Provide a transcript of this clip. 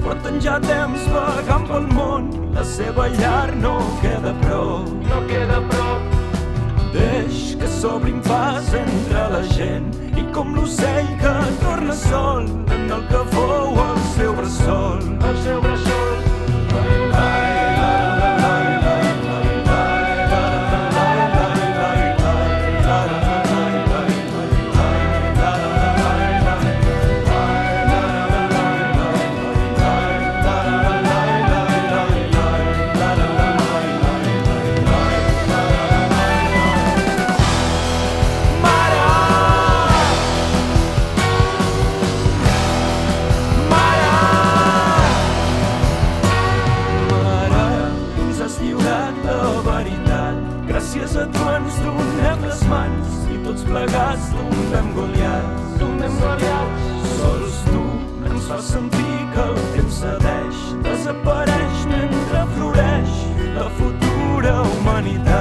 Porten ja temps vagant pel món, la seva llar no queda prop. Deix que s'obrin pas entre la gent i com l'ocell que torna sol en el que fou el seu bressol. Gràcies a tu ens donem les mans i tots plegats tombem Goliats. Sols tu ens fas sentir que el temps cedeix, desapareix mentre floreix la futura humanitat.